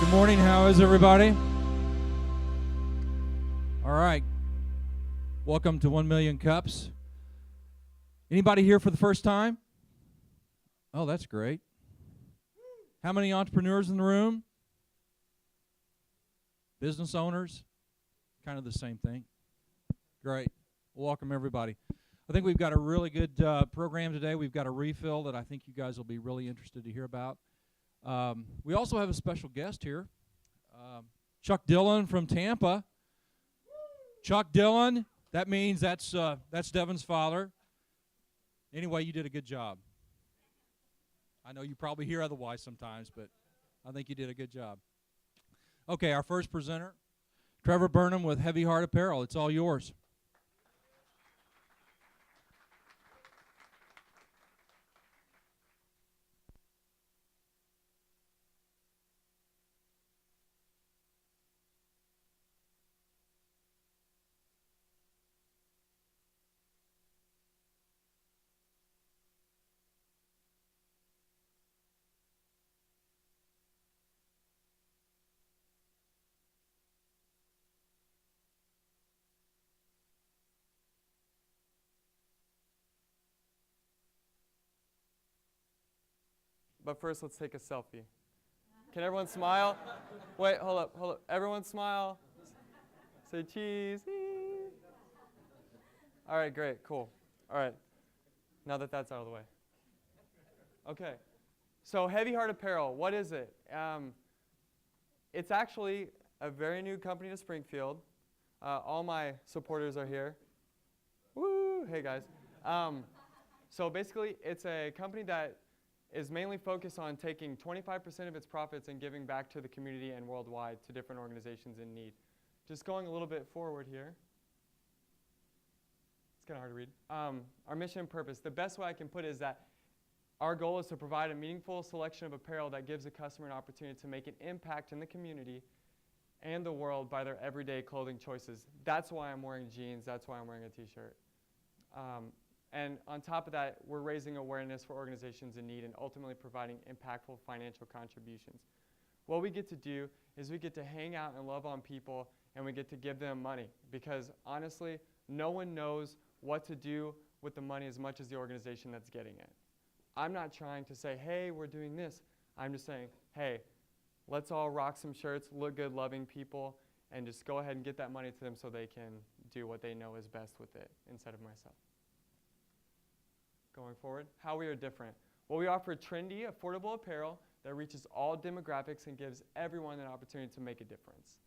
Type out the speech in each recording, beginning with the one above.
Good morning. How is everybody? All right. Welcome to 1 Million Cups. Anybody here for the first time? Oh, that's great. How many entrepreneurs in the room? Business owners? Kind of the same thing. Great. Welcome, everybody. I think we've got a really good program today. We've got a refill that I think you guys will be really interested to hear about. We also have a special guest here, Chuck Dillon from Tampa. Chuck Dillon, that means that's Devin's father. Anyway, you did a good job. I know you probably hear otherwise sometimes, but I think you did a good job. Okay, our first presenter, Trevor Burnham with Heavy Heart Apparel. It's all yours. But first, let's take a selfie. Can everyone smile? Wait, hold up. Everyone smile. Say cheese. All right, great, cool. All right, now that that's out of the way. Okay, so Heavy Heart Apparel, what is it? It's actually a very new company to Springfield. All my supporters are here. Woo, hey guys. So basically, it's a company that is mainly focused on taking 25% of its profits and giving back to the community and worldwide to different organizations in need. Just going a little bit forward here. It's kind of hard to read. Our mission and purpose. The best way I can put it is that our goal is to provide a meaningful selection of apparel that gives a customer an opportunity to make an impact in the community and the world by their everyday clothing choices. That's why I'm wearing jeans. That's why I'm wearing a t-shirt. And on top of that, we're raising awareness for organizations in need and ultimately providing impactful financial contributions. What we get to do is we get to hang out and love on people, and we get to give them money. Because honestly, no one knows what to do with the money as much as the organization that's getting it. I'm not trying to say, hey, we're doing this. I'm just saying, hey, let's all rock some shirts, look good, loving people, and just go ahead and get that money to them so they can do what they know is best with it instead of myself. Going forward, how we are different. Well, we offer trendy, affordable apparel that reaches all demographics and gives everyone an opportunity to make a difference.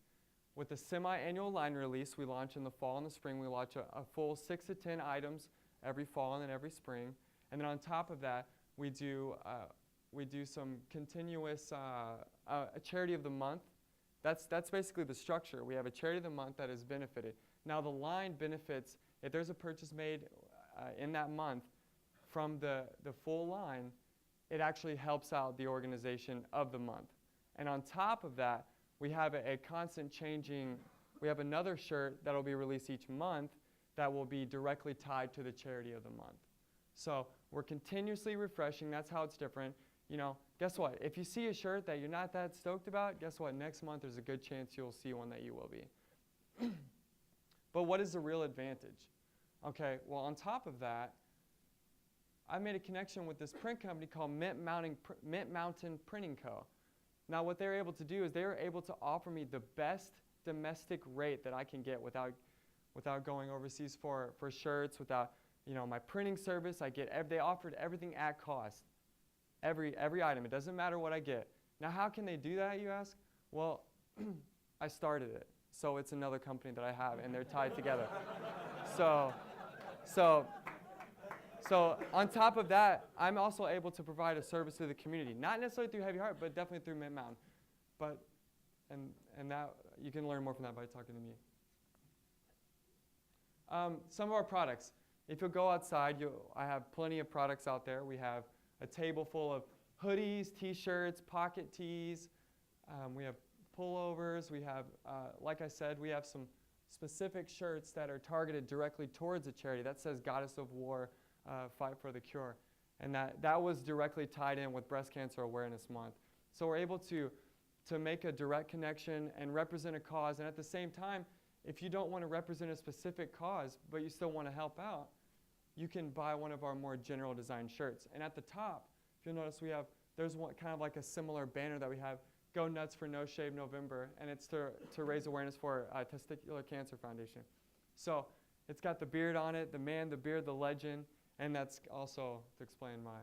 With the semi-annual line release we launch in the fall and the spring, we launch a full 6 to 10 items every fall and then every spring. And then on top of that, we do some continuous a charity of the month. That's basically the structure. We have a charity of the month that is benefited. Now the line benefits, if there's a purchase made in that month, from the full line, it actually helps out the organization of the month. And on top of that, we have a constant changing, we have another shirt that will be released each month that will be directly tied to the charity of the month. So we're continuously refreshing. That's how it's different. You know, guess what? If you see a shirt that you're not that stoked about, guess what? Next month there's a good chance you'll see one that you will be. But what is the real advantage? Okay, well on top of that, I made a connection with this print company called Mint Mountain Printing Co. Now what they're able to do is they're able to offer me the best domestic rate that I can get without going overseas for shirts, without my printing service. They offered everything at cost, every item. It doesn't matter what I get. Now how can they do that, you ask? Well, I started it, so it's another company that I have, and they're tied together. So on top of that, I'm also able to provide a service to the community, not necessarily through Heavy Heart, but definitely through Mint Mountain. And that you can learn more from that by talking to me. Some of our products. If you'll go outside, I have plenty of products out there. We have a table full of hoodies, t-shirts, pocket tees. We have pullovers. We have, like I said, we have some specific shirts that are targeted directly towards a charity. That says Goddess of War, Fight for the Cure. And that was directly tied in with Breast Cancer Awareness Month. So we're able to to make a direct connection and represent a cause. And at the same time, if you don't want to represent a specific cause, but you still want to help out, you can buy one of our more general design shirts. And at the top, if you'll notice, there's one kind of like a similar banner that we have, Go Nuts for No Shave November, and it's to raise awareness for Testicular Cancer Foundation. So it's got the beard on it, the man, the beard, the legend, and that's also to explain my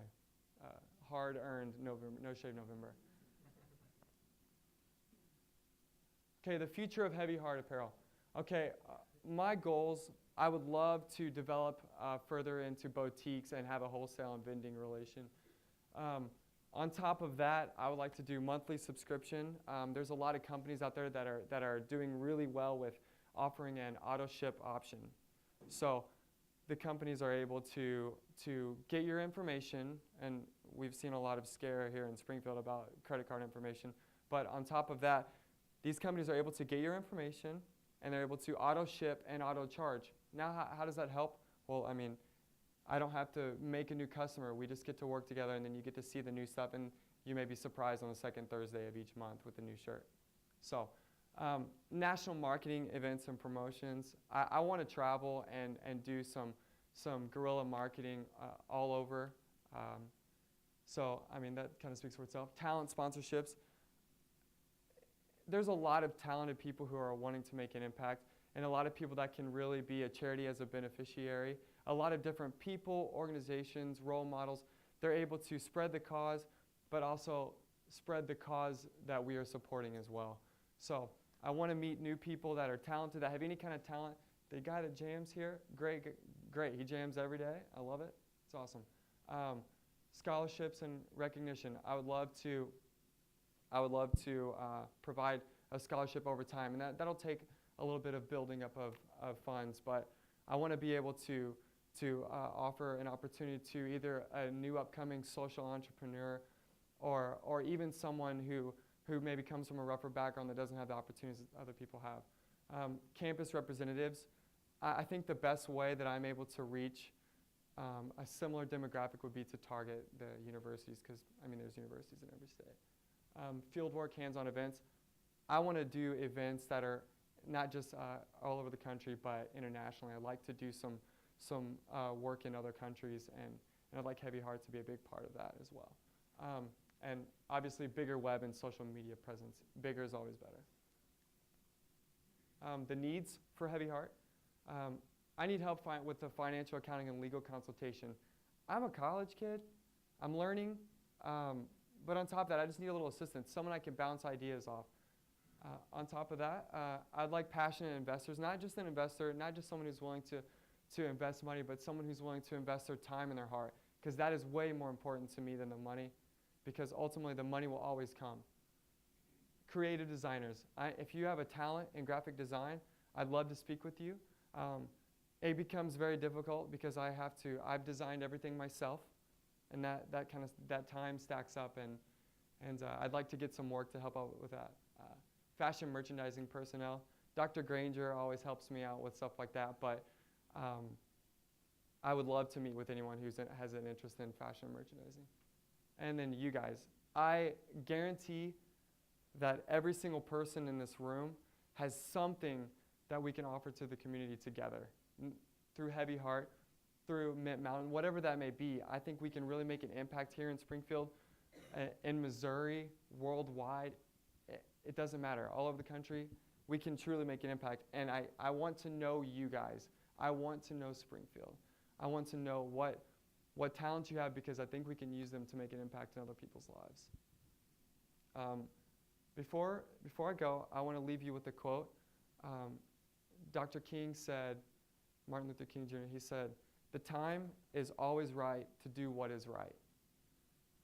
hard-earned No Shave November. Okay, the future of Heavy Heart Apparel. Okay, my goals, I would love to develop further into boutiques and have a wholesale and vending relation. On top of that, I would like to do monthly subscription. There's a lot of companies out there that are doing really well with offering an auto ship option. So the companies are able to get your information, and we've seen a lot of scare here in Springfield about credit card information. But on top of that, these companies are able to get your information, and they're able to auto ship and auto charge. Now, how does that help? Well, I mean, I don't have to make a new customer. We just get to work together, and then you get to see the new stuff, and you may be surprised on the second Thursday of each month with a new shirt. So national marketing events and promotions. I want to travel and do some guerrilla marketing all over. So, I mean, that kind of speaks for itself. Talent sponsorships. There's a lot of talented people who are wanting to make an impact, and a lot of people that can really be a charity as a beneficiary. A lot of different people, organizations, role models, they're able to spread the cause, but also spread the cause that we are supporting as well. So I want to meet new people that are talented, that have any kind of talent. The guy that jams here, great. He jams every day. I love it. It's awesome. Scholarships and recognition. I would love to provide a scholarship over time, and that'll take a little bit of building up of funds, but I want to be able to offer an opportunity to either a new upcoming social entrepreneur or even someone who maybe comes from a rougher background that doesn't have the opportunities that other people have. Campus representatives. I think the best way that I'm able to reach a similar demographic would be to target the universities, because, I mean, there's universities in every state. Fieldwork, hands-on events. I want to do events that are not just all over the country, but internationally. I'd like to do some work in other countries, and I'd like Heavy Heart to be a big part of that as well. And obviously, bigger web and social media presence. Bigger is always better. The needs for Heavy Heart. I need help with the financial accounting and legal consultation. I'm a college kid. I'm learning. But on top of that, I just need a little assistance, someone I can bounce ideas off. On top of that, I'd like passionate investors, not just an investor, not just someone who's willing to invest money, but someone who's willing to invest their time and their heart, because that is way more important to me than the money, because ultimately the money will always come. Creative designers. If you have a talent in graphic design, I'd love to speak with you. It becomes very difficult because I've designed everything myself, and that time stacks up, and I'd like to get some work to help out with that. Fashion merchandising personnel. Dr. Granger always helps me out with stuff like that, but I would love to meet with anyone who has an interest in fashion merchandising. And then you guys. I guarantee that every single person in this room has something that we can offer to the community together. Through Heavy Heart, through Mint Mountain, whatever that may be, I think we can really make an impact here in Springfield, in Missouri, worldwide. It doesn't matter. All over the country, we can truly make an impact. And I want to know you guys. I want to know Springfield. I want to know what talents you have, because I think we can use them to make an impact in other people's lives. Before I go, I want to leave you with a quote. Dr. King said, Martin Luther King Jr., he said, "The time is always right to do what is right."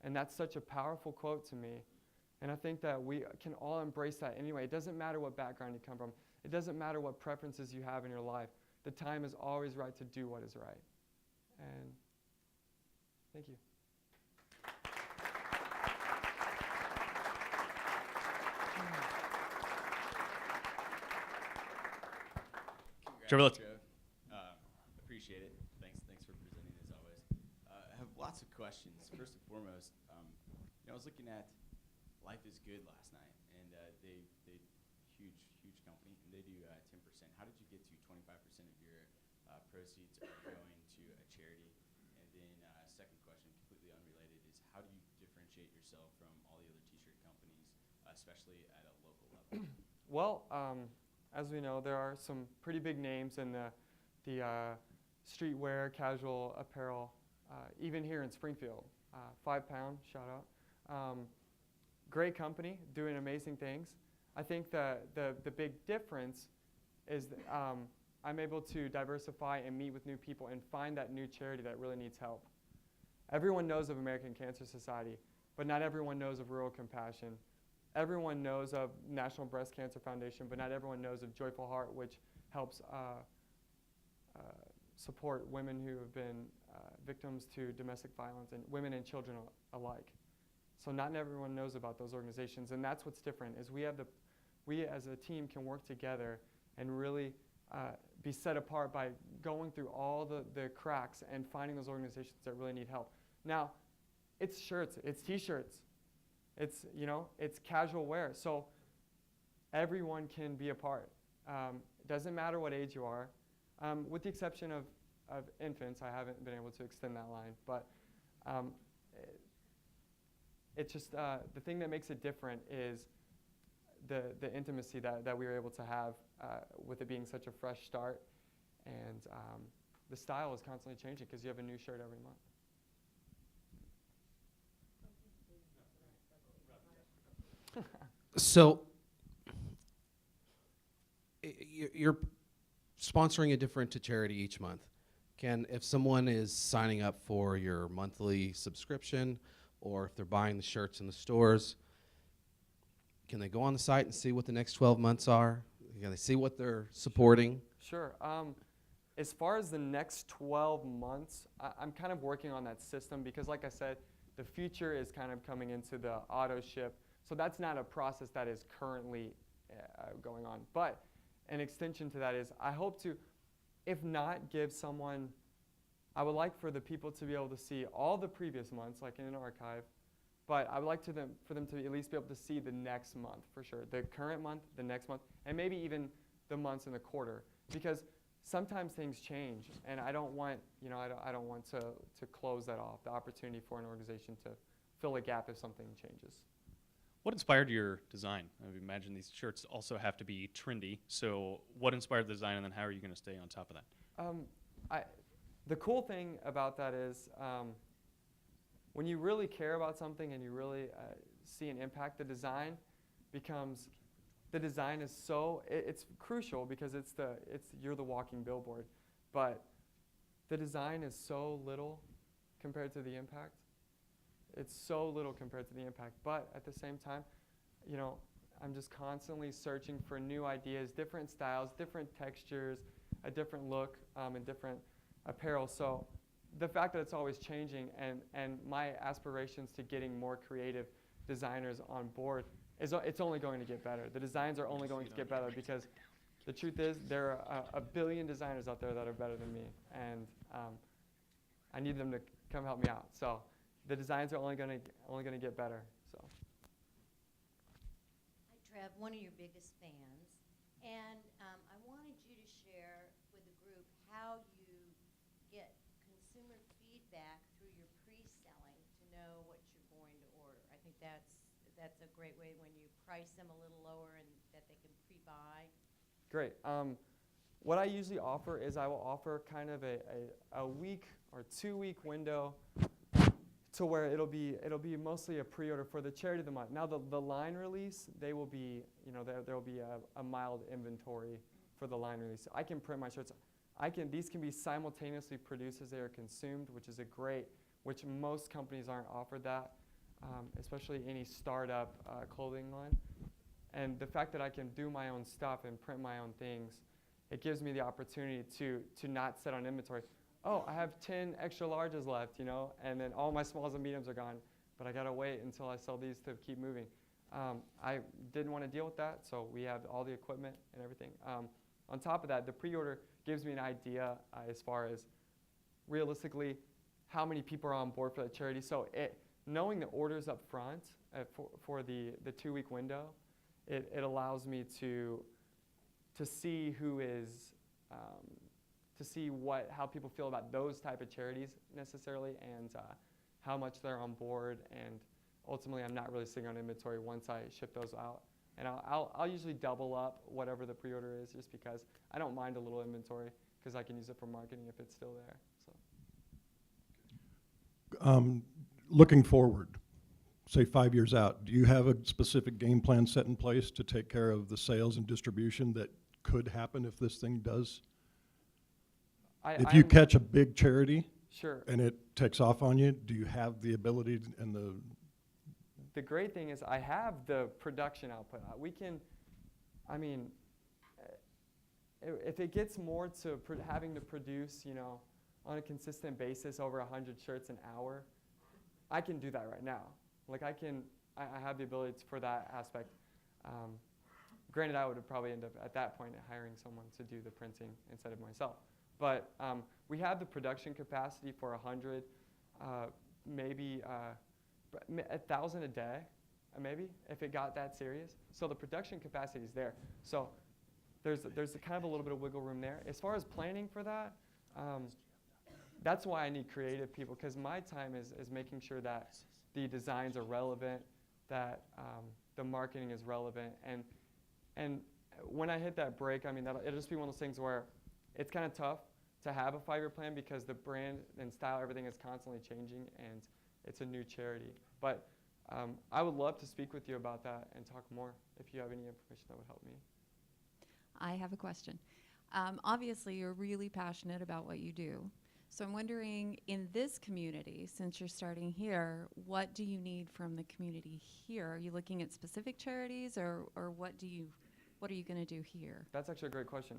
And that's such a powerful quote to me. And I think that we can all embrace that anyway. It doesn't matter what background you come from. It doesn't matter what preferences you have in your life. The time is always right to do what is right. And thank you. Congrats, Joe. Appreciate it. Thanks for presenting as always. I have lots of questions. First and foremost, I was looking at Life is Good last night, and how did you get to 25% of your proceeds are going to a charity? And then second question, completely unrelated, is how do you differentiate yourself from all the other t-shirt companies, especially at a local level? Well, as we know, there are some pretty big names in the streetwear, casual apparel, even here in Springfield. 5 Pound, shout out. Great company, doing amazing things. I think the big difference is I'm able to diversify and meet with new people and find that new charity that really needs help. Everyone knows of American Cancer Society, but not everyone knows of Rural Compassion. Everyone knows of National Breast Cancer Foundation, but not everyone knows of Joyful Heart, which helps support women who have been victims to domestic violence, and women and children alike. So not everyone knows about those organizations, and that's what's different, is we as a team can work together and really be set apart by going through all the cracks and finding those organizations that really need help. Now, it's shirts, it's t-shirts, it's casual wear, so everyone can be a part. It doesn't matter what age you are, with the exception of infants. I haven't been able to extend that line, but it's just the thing that makes it different is the intimacy that we were able to have with it being such a fresh start, and the style is constantly changing because you have a new shirt every month. So you're sponsoring a different charity each month. If someone is signing up for your monthly subscription, or if they're buying the shirts in the stores, can they go on the site and see what the next 12 months are? Can they see what they're supporting? Sure. As far as the next 12 months, I'm kind of working on that system because, like I said, the future is kind of coming into the auto ship. So that's not a process that is currently going on. But an extension to that is I hope to, if not give someone, I would like for the people to be able to see all the previous months, like in an archive, but I would like for them to at least be able to see the next month for sure, the current month, the next month, and maybe even the months in the quarter, because sometimes things change, and I don't want, I don't want to close that off, the opportunity for an organization to fill a gap if something changes. What inspired your design? I would imagine these shirts also have to be trendy. So what inspired the design, and then how are you going to stay on top of that? The cool thing about that is when you really care about something and you really see an impact, the design is so, it's crucial because you're the walking billboard, but the design is so little compared to the impact. It's so little compared to the impact, but at the same time, I'm just constantly searching for new ideas, different styles, different textures, a different look, and different apparel. So the fact that it's always changing and my aspirations to getting more creative designers on board, it's only going to get better. The designs are only going to get better because the truth is there are a billion designers out there that are better than me, and I need them to come help me out. So the designs are only going to get better. So. Hi, Trev, one of your biggest fans, and I wanted you to share with the group how you get consumer feedback through your pre-selling to know what you're going to order. I think that's a great way when you price them a little lower and that they can pre-buy. Great. What I usually offer is I will offer kind of a week or 2-week window to where it'll be mostly a pre-order for the charity of the month. Now the line release, they will be, there will be a mild inventory for the line release. I can print my shirts. These can be simultaneously produced as they are consumed, which most companies aren't offered that, especially any startup clothing line. And the fact that I can do my own stuff and print my own things, it gives me the opportunity to not sit on inventory. Oh, I have 10 extra larges left, and then all my smalls and mediums are gone, but I gotta wait until I sell these to keep moving. I didn't want to deal with that, so we have all the equipment and everything. On top of that, the pre-order gives me an idea as far as realistically how many people are on board for that charity. So knowing the orders up front for the 2-week window, it allows me to to see who is, to see how people feel about those type of charities necessarily, and how much they're on board. And ultimately, I'm not really sitting on inventory once I ship those out. And I'll usually double up whatever the pre-order is, just because I don't mind a little inventory, because I can use it for marketing if it's still there. So. Looking forward, say 5 years out, do you have a specific game plan set in place to take care of the sales and distribution that could happen if this thing does? If you catch a big charity, sure, and it takes off on you, do you have the ability and the... The great thing is I have the production output. We can, I mean, if it gets more to having to produce, you know, on a consistent basis over 100 shirts an hour, I can do that right now. Like I have the ability for that aspect. Granted, I would have probably ended up at that point hiring someone to do the printing instead of myself. But we have the production capacity for 100, maybe 1,000 a day, maybe, if it got that serious. So the production capacity is there. So there's kind of a little bit of wiggle room there. As far as planning for that, that's why I need creative people, because my time is making sure that the designs are relevant, that the marketing is relevant. And when I hit that break, I mean, it'll just be one of those things where it's kind of tough to have a 5-year plan, because the brand and style, everything is constantly changing, and it's a new charity. But I would love to speak with you about that and talk more if you have any information that would help me. I have a question. Obviously, you're really passionate about what you do. So I'm wondering, in this community, since you're starting here, what do you need from the community here? Are you looking at specific charities, or what are you going to do here? That's actually a great question.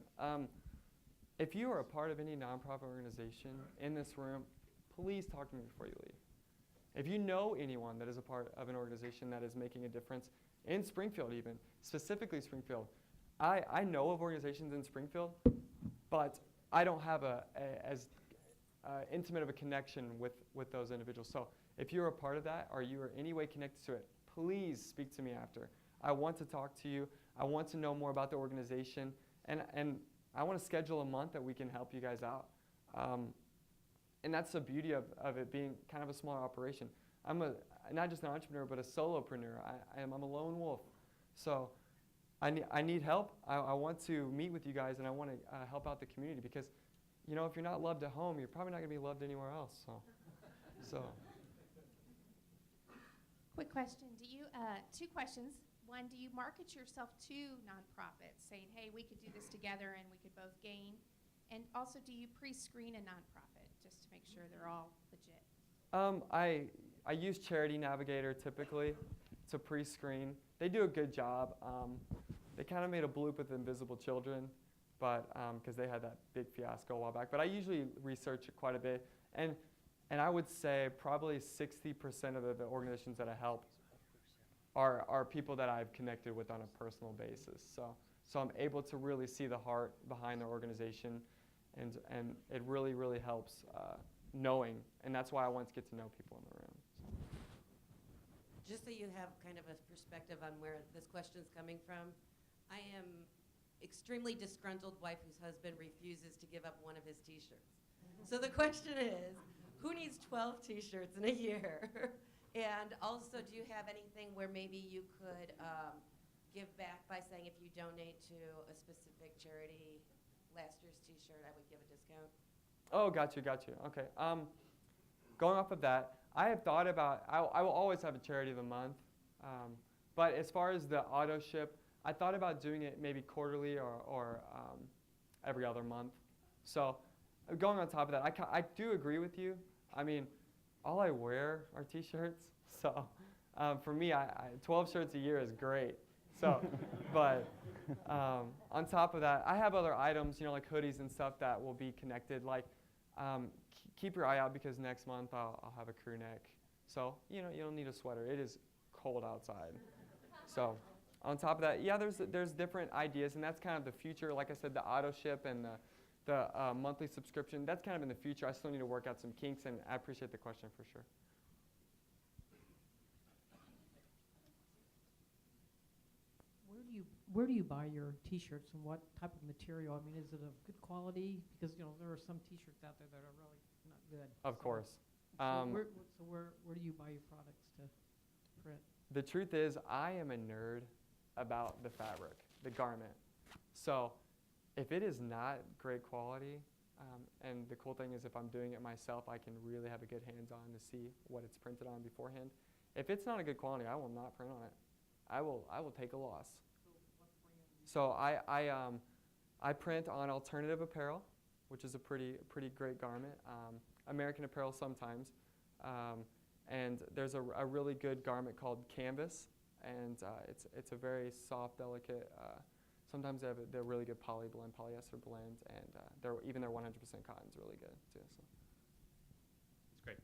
If you are a part of any nonprofit organization in this room, please talk to me before you leave. If you know anyone that is a part of an organization that is making a difference in Springfield, even specifically Springfield, I know of organizations in Springfield, but I don't have as intimate of a connection with those individuals. So if you're a part of that, or you are any way connected to it, please speak to me after. I want to talk to you. I want to know more about the organization, and I want to schedule a month that we can help you guys out. And that's the beauty of it being kind of a smaller operation. I'm not just an entrepreneur, but a solopreneur. I'm a lone wolf. So I need help. I want to meet with you guys, and I want to help out the community, because, you know, if you're not loved at home, you're probably not going to be loved anywhere else. So. Quick question. Do you, 2 questions. One, do you market yourself to nonprofits, saying, hey, we could do this together and we could both gain? And also, do you pre-screen a nonprofit just to make sure they're all legit? I use Charity Navigator typically to pre-screen. They do a good job. They kind of made a bloop with Invisible Children, but because they had that big fiasco a while back. But I usually research it quite a bit, and I would say probably 60% of the organizations that I help are people that I've connected with on a personal basis. So I'm able to really see the heart behind the organization, and it really, really helps knowing, and that's why I want to get to know people in the room. Just so you have kind of a perspective on where this question's coming from, I am extremely disgruntled wife whose husband refuses to give up one of his t-shirts. So the question is, who needs 12 t-shirts in a year? And also, do you have anything where maybe you could give back by saying, if you donate to a specific charity, last year's t-shirt, I would give a discount? Oh, got you. Okay. Going off of that, I have thought about, I will always have a charity of the month. But as far as the auto ship, I thought about doing it maybe quarterly or every other month. So going on top of that, I do agree with you. I mean, all I wear are t-shirts. So for me, 12 shirts a year is great. So, but on top of that, I have other items, you know, like hoodies and stuff that will be connected. Like, keep your eye out, because next month I'll have a crew neck. So, you know, you don't need a sweater. It is cold outside. So, on top of that, yeah, there's different ideas, and that's kind of the future. Like I said, the auto ship and the monthly subscription, that's kind of in the future. I still need to work out some kinks, and I appreciate the question for sure. where do you buy your T-shirts and what type of material? I mean, is it of good quality? Because there are some T-shirts out there that are really not good. Of course. So where do you buy your products to print? The truth is, I am a nerd about the fabric, the garment. So if it is not great quality, and the cool thing is if I'm doing it myself, I can really have a good hands-on to see what it's printed on beforehand. If it's not a good quality, I will not print on it. I will take a loss. So I print on alternative apparel, which is a pretty great garment. American Apparel sometimes. And there's a really good garment called Canvas, and it's a very soft, delicate. Sometimes they're really good poly blend, polyester blend, and their 100% cotton is really good too. So. That's great.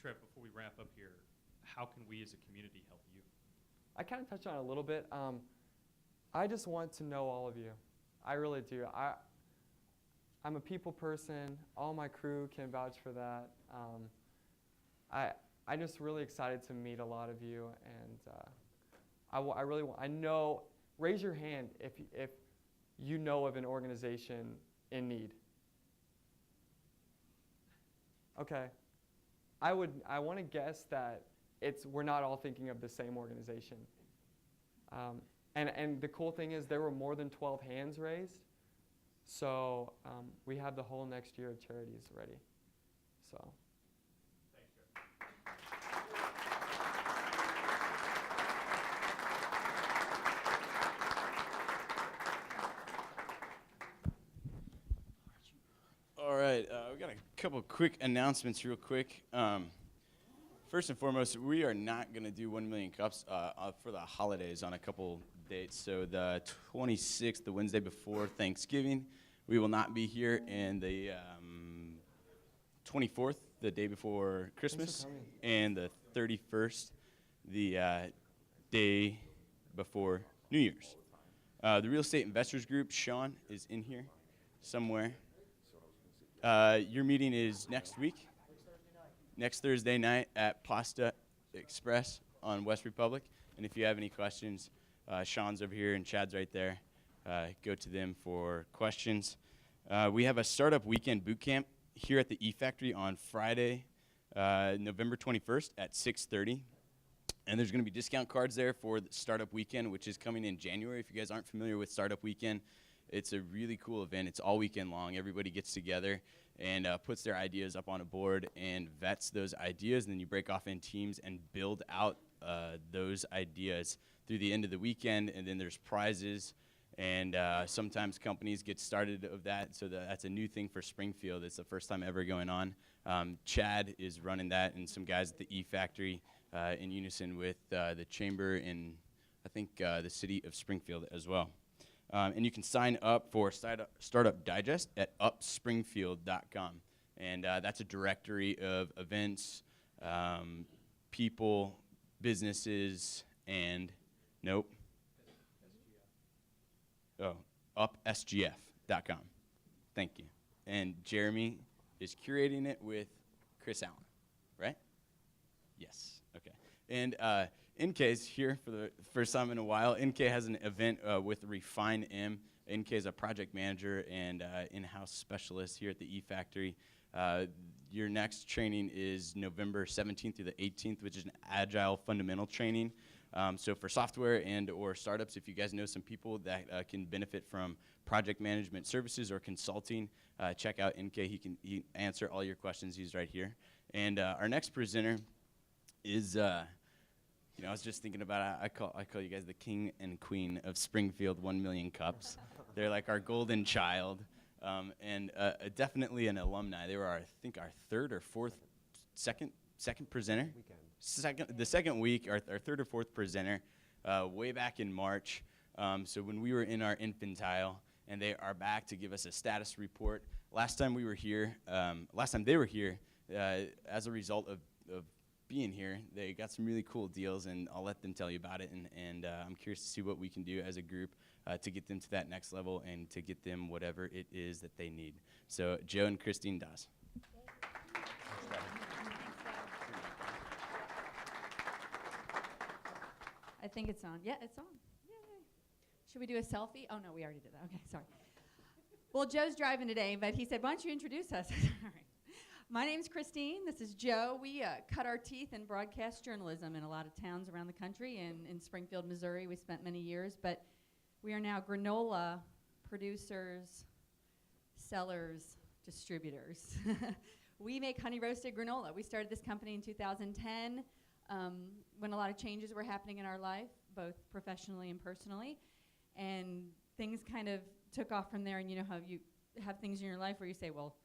Trev, before we wrap up here, how can we as a community help you? I kind of touched on it a little bit. I just want to know all of you. I really do. I'm a people person. All my crew can vouch for that. I'm just really excited to meet a lot of you, and I really want. I know. Raise your hand if you know of an organization in need. Okay. I want to guess that we're not all thinking of the same organization. And the cool thing is there were more than 12 hands raised, so we have the whole next year of charities ready. So. All right, we got a couple quick announcements real quick. First and foremost, we are not going to do 1 million cups for the holidays on a couple dates. So the 26th, the Wednesday before Thanksgiving, we will not be here, and the 24th, the day before Christmas, and the 31st, the day before New Year's. The Real Estate Investors Group, Sean, is in here somewhere. Your meeting is next week, next Thursday night at Pasta Express on West Republic. And if you have any questions, Sean's over here and Chad's right there. Go to them for questions. We have a startup weekend boot camp here at the E-Factory on Friday, November 21st at 6:30. And there's going to be discount cards there for the startup weekend, which is coming in January. If you guys aren't familiar with startup weekend, it's a really cool event. It's all weekend long. Everybody gets together and puts their ideas up on a board and vets those ideas. And then you break off in teams and build out those ideas through the end of the weekend. And then there's prizes. And sometimes companies get started of that. So that's a new thing for Springfield. It's the first time ever going on. Chad is running that, and some guys at the E-Factory in unison with the chamber and I think the city of Springfield as well. And you can sign up for Startup Digest at upspringfield.com. And that's a directory of events, people, businesses, and upsgf.com. Thank you. And Jeremy is curating it with Chris Allen, right? Yes. Okay. And NK's here for the first time in a while. NK has an event with Refine M. NK is a project manager and in-house specialist here at the E-Factory. Your next training is November 17th through the 18th, which is an agile fundamental training. So for software and or startups, if you guys know some people that can benefit from project management services or consulting, check out NK. He can answer all your questions. He's right here. And our next presenter is, I was just thinking about it. I call you guys the king and queen of Springfield 1 million cups. They're like our golden child, and definitely an alumni. They were our third or fourth, second presenter. The second week, our third or fourth presenter, way back in March. So when we were in our infantile, and they are back to give us a status report. Last time they were here, as a result of being here, they got some really cool deals, and I'll let them tell you about it. And I'm curious to see what we can do as a group to get them to that next level and to get them whatever it is that they need. So Joe and Christine Dawes. I think it's on. Yeah, it's on. Yay. Should we do a selfie? Oh, no, we already did that. Okay, sorry. Well, Joe's driving today, but he said, why don't you introduce us? All right. My name's Christine. This is Joe. We cut our teeth in broadcast journalism in a lot of towns around the country. And in Springfield, Missouri, we spent many years. But we are now granola producers, sellers, distributors. We make honey roasted granola. We started this company in 2010 when a lot of changes were happening in our life, both professionally and personally. And things kind of took off from there. And you know how you have things in your life where you say, well,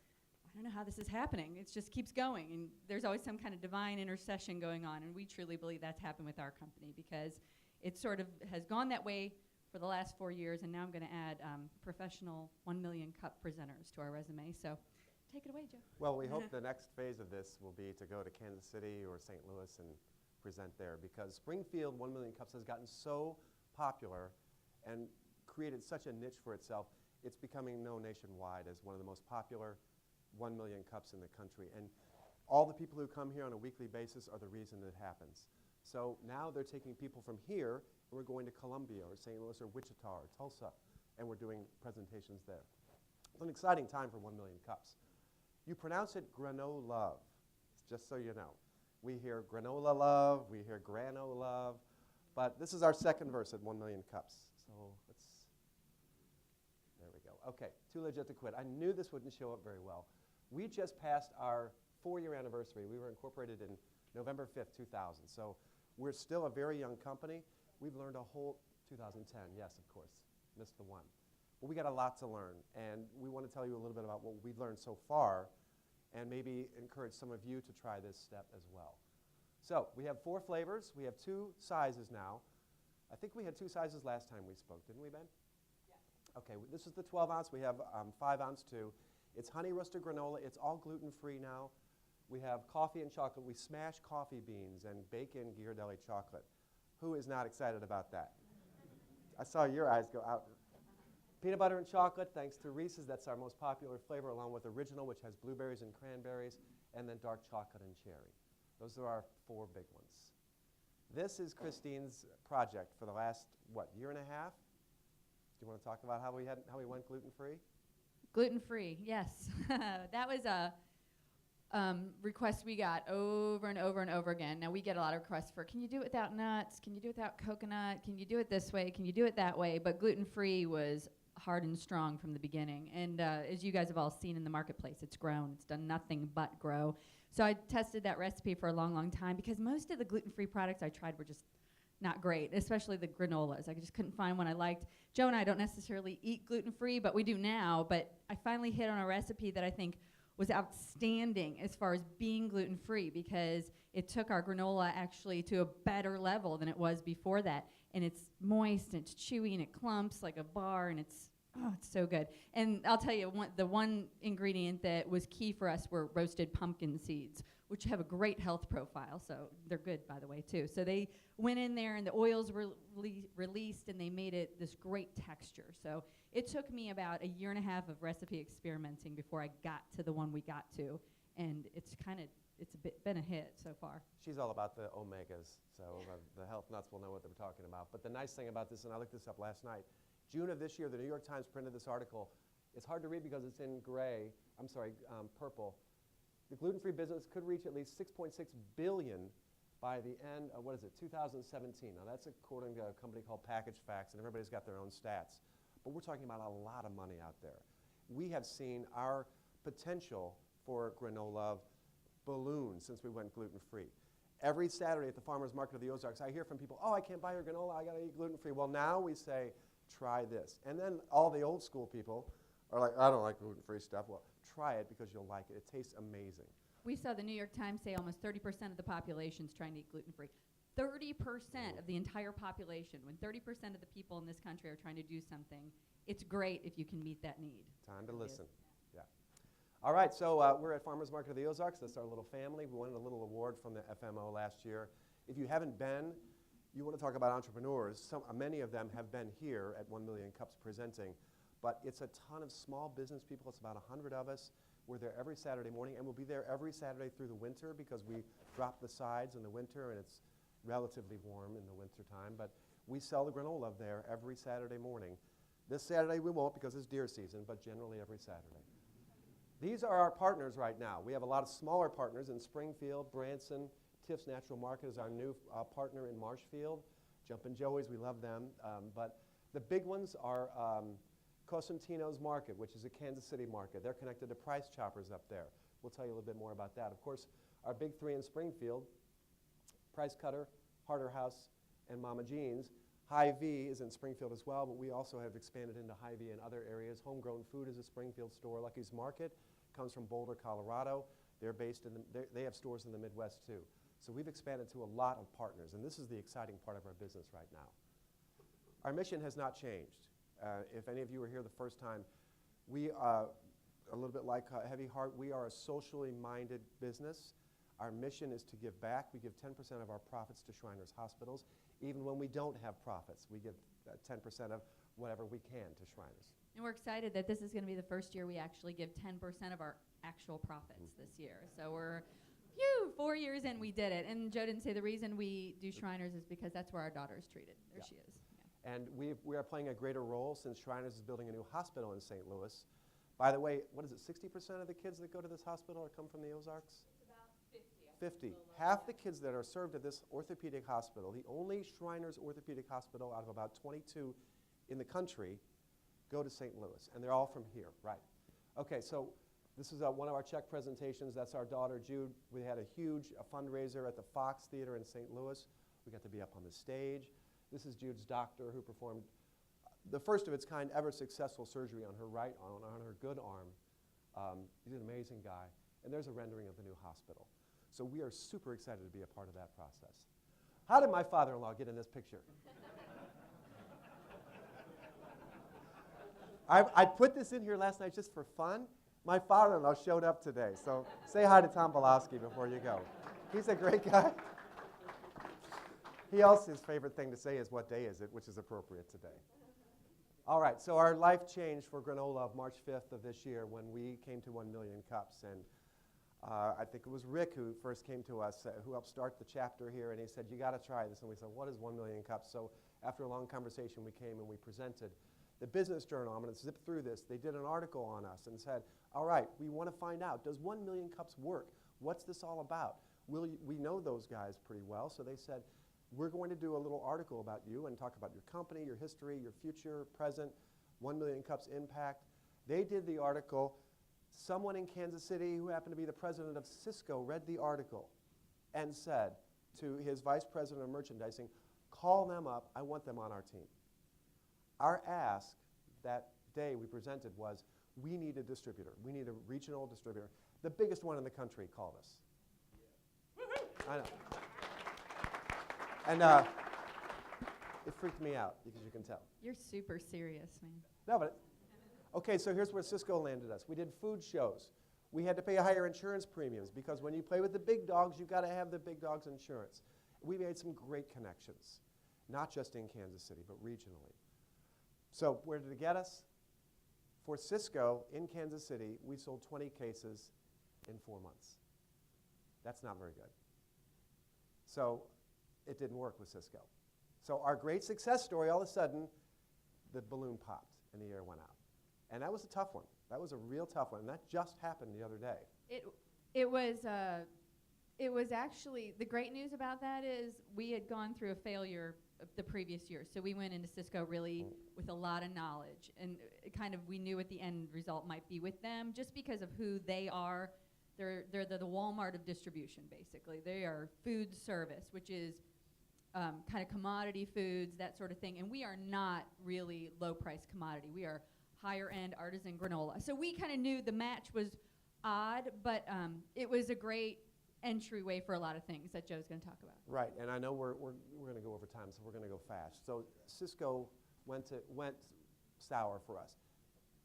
I don't know how this is happening. It just keeps going. And there's always some kind of divine intercession going on. And we truly believe that's happened with our company because it sort of has gone that way for the last 4 years. And now I'm going to add professional 1 million cup presenters to our resume. So take it away, Joe. Well, we hope the next phase of this will be to go to Kansas City or St. Louis and present there because Springfield 1 million cups has gotten so popular and created such a niche for itself. It's becoming known nationwide as one of the most popular 1 million cups in the country. And all the people who come here on a weekly basis are the reason it happens. So now they're taking people from here, and we're going to Columbia or St. Louis or Wichita or Tulsa, and we're doing presentations there. It's an exciting time for 1 million cups. You pronounce it Granolove, just so you know. We hear granola love, we hear Granolove, but this is our second verse at 1 million cups. So let's, there we go. Okay, too legit to quit. I knew this wouldn't show up very well. We just passed our 4-year anniversary. We were incorporated in November 5th, 2000. So we're still a very young company. We've learned a whole, 2010, yes, of course, missed the one. But we got a lot to learn, and we want to tell you a little bit about what we've learned so far and maybe encourage some of you to try this step as well. So we have 4 flavors. We have 2 sizes now. I think we had 2 sizes last time we spoke, didn't we, Ben? Yeah. Okay, this is the 12 ounce. We have 5 ounce too. It's honey roasted granola. It's all gluten-free now. We have coffee and chocolate. We smash coffee beans and bake in Ghirardelli chocolate. Who is not excited about that? I saw your eyes go out. Peanut butter and chocolate, thanks to Reese's. That's our most popular flavor, along with original, which has blueberries and cranberries, and then dark chocolate and cherry. Those are our 4 big ones. This is Christine's project for the last, what, year and a half? Do you want to talk about how we went gluten-free? Gluten-free, yes. That was a request we got over and over and over again. Now, we get a lot of requests for, can you do it without nuts? Can you do it without coconut? Can you do it this way? Can you do it that way? But gluten-free was hard and strong from the beginning. And as you guys have all seen in the marketplace, it's grown. It's done nothing but grow. So I tested that recipe for a long, long time because most of the gluten-free products I tried were just not great, especially the granolas. I just couldn't find one I liked. Joe and I don't necessarily eat gluten-free, but we do now. But I finally hit on a recipe that I think was outstanding as far as being gluten-free because it took our granola actually to a better level than it was before that. And it's moist, and it's chewy, and it clumps like a bar, and it's so good. And I'll tell you, the one ingredient that was key for us were roasted pumpkin seeds, which have a great health profile. So they're good, by the way, too. So they went in there, and the oils were released, and they made it this great texture. So it took me about a year and a half of recipe experimenting before I got to the one we got to. And it's been a hit so far. She's all about the omegas, so the health nuts will know what they're talking about. But the nice thing about this, and I looked this up last night, June of this year, the New York Times printed this article. It's hard to read because it's in purple. The gluten-free business could reach at least $6.6 billion by the end of, 2017. Now that's according to a company called Package Facts, and everybody's got their own stats. But we're talking about a lot of money out there. We have seen our potential for Granolove balloon since we went gluten-free. Every Saturday at the Farmers Market of the Ozarks, I hear from people, oh, I can't buy your granola, I gotta eat gluten-free. Well, now we say, try this. And then all the old school people are like, I don't like gluten-free stuff. Well, try it because you'll like it. It tastes amazing. We saw the New York Times say almost 30% of the population is trying to eat gluten-free. 30% of the entire population, when 30% of the people in this country are trying to do something, it's great if you can meet that need. Time to listen. Yeah. All right, so we're at Farmers Market of the Ozarks. That's our little family. We won a little award from the FMO last year. If you haven't been, you want to talk about entrepreneurs. Many of them have been here at 1 Million Cups presenting, but it's a ton of small business people. It's about 100 of us. We're there every Saturday morning, and we'll be there every Saturday through the winter because we drop the sides in the winter, and it's relatively warm in the winter time. But We sell the granola there every Saturday morning. This Saturday we won't because it's deer season, but generally every Saturday. These are our partners right now. We have a lot of smaller partners in Springfield, Branson. Tiff's Natural Market is our new partner in Marshfield. Jumpin' Joey's, we love them. But the big ones are Cosentino's Market, which is a Kansas City market. They're connected to Price Choppers up there. We'll tell you a little bit more about that. Of course, our big three in Springfield, Price Cutter, Harder House, and Mama Jean's. Hy-Vee is in Springfield as well, but we also have expanded into Hy-Vee in other areas. Homegrown Food is a Springfield store. Lucky's Market comes from Boulder, Colorado. They're based in they have stores in the Midwest too. So we've expanded to a lot of partners, and this is the exciting part of our business right now. Our mission has not changed. If any of you were here the first time, we are a little bit like Heavy Heart. We are a socially minded business. Our mission is to give back. We give 10% of our profits to Shriners Hospitals. Even when we don't have profits, we give 10% of whatever we can to Shriners. And we're excited that this is going to be the first year we actually give 10% of our actual profits this year. So we're, 4 years in, we did it. And Joe didn't say the reason we do Shriners is because that's where our daughter is treated. There she is. Yeah. And we are playing a gretter role since Shriners is building a new hospital in St. Louis. By the way, what is it, 60% of the kids that go to this hospital come from the Ozarks? 50. Half the kids that are served at this orthopedic hospital, the only Shriners orthopedic hospital out of about 22 in the country, go to St. Louis. And they're all from here, right. Okay, so this is one of our check presentations. That's our daughter, Jude. We had a huge fundraiser at the Fox Theater in St. Louis. We got to be up on the stage. This is Jude's doctor who performed the first of its kind ever successful surgery on her right arm, on her good arm. He's an amazing guy. And there's a rendering of the new hospital. So we are super excited to be a part of that process. How did my father-in-law get in this picture? I put this in here last night just for fun. My father-in-law showed up today, so say hi to Tom Bolowski before you go. He's a great guy. His favorite thing to say is, what day is it, which is appropriate today. All right, so our life changed for Granolove March 5th of this year when we came to 1 million cups. And I think it was Rick who first came to us, who helped start the chapter here, and he said, you got to try this. And we said, what is 1 million cups? So after a long conversation, we came and we presented. The Business Journal, I'm going to zip through this, they did an article on us and said, all right, we want to find out, does 1 million cups work? What's this all about? We know those guys pretty well, so they said, we're going to do a little article about you and talk about your company, your history, your future, present, 1 million cups impact. They did the article. Someone in Kansas City who happened to be the president of Cisco read the article and said to his vice president of merchandising, call them up, I want them on our team. Our ask that day we presented was, we need a distributor. We need a regional distributor. The biggest one in the country called us. I know. And it freaked me out, because you can tell. You're super serious, man. No, but okay, so here's where Cisco landed us. We did food shows. We had to pay higher insurance premiums because when you play with the big dogs, you've got to have the big dogs insurance. We made some great connections, not just in Kansas City, but regionally. So where did it get us? For Cisco in Kansas City, we sold 20 cases in 4 months. That's not very good. So it didn't work with Cisco. So our great success story, all of a sudden, the balloon popped and the air went out. And that was a tough one. That was a real tough one. And that just happened the other day. It was actually, the great news about that is we had gone through a failure the previous year. So we went into Cisco really with a lot of knowledge. And we knew what the end result might be with them just because of who they are. They're the Walmart of distribution, basically. They are food service, which is kind of commodity foods, that sort of thing. And we are not really low-price commodity. We are higher-end artisan granola. So we kind of knew the match was odd, but it was a great entryway for a lot of things that Joe's going to talk about. Right, and I know we're going to go over time, so we're going to go fast. So Cisco went sour for us.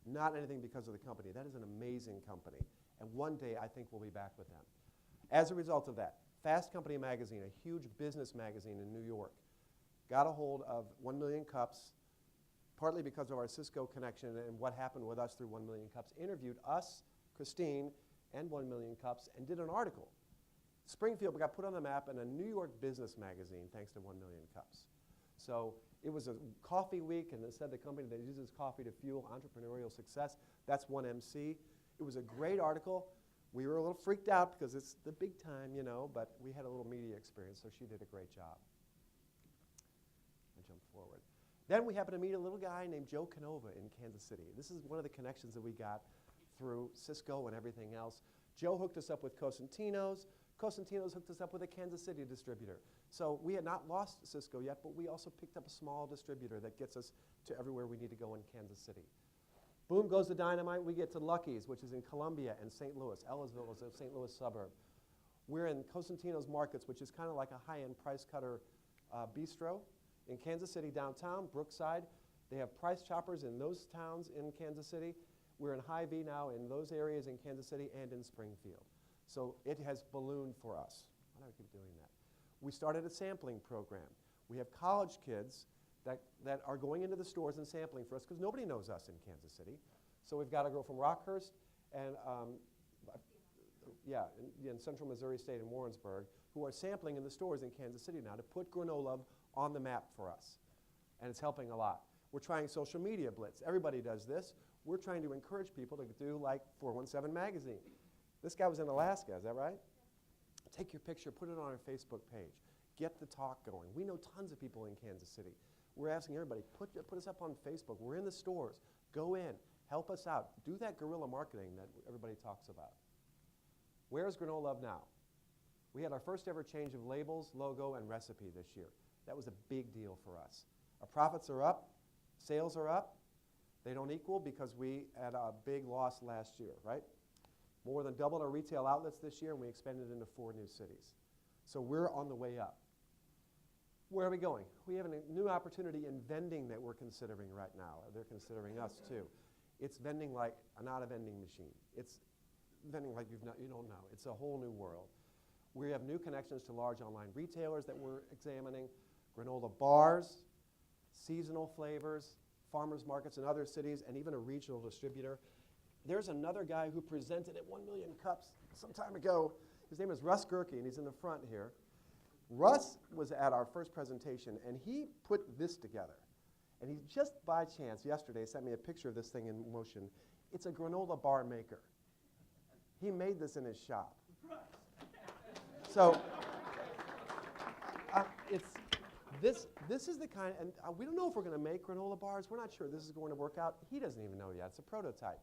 Not anything because of the company. That is an amazing company, and one day I think we'll be back with them. As a result of that, Fast Company magazine, a huge business magazine in New York, got a hold of 1 million cups, partly because of our Cisco connection and what happened with us through 1 million cups, interviewed us, Christine, and 1 million cups, and did an article. Springfield got put on the map in a New York business magazine thanks to 1 million cups. So It was a coffee week, and it said the company that uses coffee to fuel entrepreneurial success. That's one MC. It was a great article. We were a little freaked out because it's the big time, you know, but we had a little media experience, so she did a great job. I jump forward. Then we happened to meet a little guy named Joe Canova in Kansas City. This is one of the connections that we got through Cisco and everything else. Joe hooked us up with Cosentino's. Cosentino's hooked us up with a Kansas City distributor. So we had not lost Cisco yet, but we also picked up a small distributor that gets us to everywhere we need to go in Kansas City. Boom goes the dynamite. We get to Lucky's, which is in Columbia and St. Louis. Ellisville is a St. Louis suburb. We're in Cosentino's Markets, which is kind of like a high-end price cutter bistro in Kansas City downtown, Brookside. They have price choppers in those towns in Kansas City. We're in Hy-Vee now in those areas in Kansas City and in Springfield. So it has ballooned for us. Why do I keep doing that? We started a sampling program. We have college kids that are going into the stores and sampling for us because nobody knows us in Kansas City. So we've got a girl from Rockhurst and in Central Missouri State in Warrensburg who are sampling in the stores in Kansas City now to put Granolove on the map for us. And it's helping a lot. We're trying social media blitz. Everybody does this. We're trying to encourage people to do like 417 magazine. This guy was in Alaska, is that right? Take your picture, put it on our Facebook page. Get the talk going. We know tons of people in Kansas City. We're asking everybody, put us up on Facebook. We're in the stores. Go in. Help us out. Do that guerrilla marketing that everybody talks about. Where's Granolove now? We had our first ever change of labels, logo, and recipe this year. That was a big deal for us. Our profits are up. Sales are up. They don't equal because we had a big loss last year, right? More than doubled our retail outlets this year, and we expanded into 4 new cities. So we're on the way up. Where are we going? We have a new opportunity in vending that we're considering right now. They're considering us too. It's vending like not a vending machine. It's vending like you don't know. It's a whole new world. We have new connections to large online retailers that we're examining, granola bars, seasonal flavors, farmers markets in other cities, and even a regional distributor. There's another guy who presented at 1 Million Cups some time ago. His name is Russ Gerke, and he's in the front here. Russ was at our first presentation, and he put this together. And he just by chance yesterday sent me a picture of this thing in motion. It's a granola bar maker. He made this in his shop. So this is the kind, and we don't know if we're going to make granola bars. We're not sure this is going to work out. He doesn't even know yet. It's a prototype.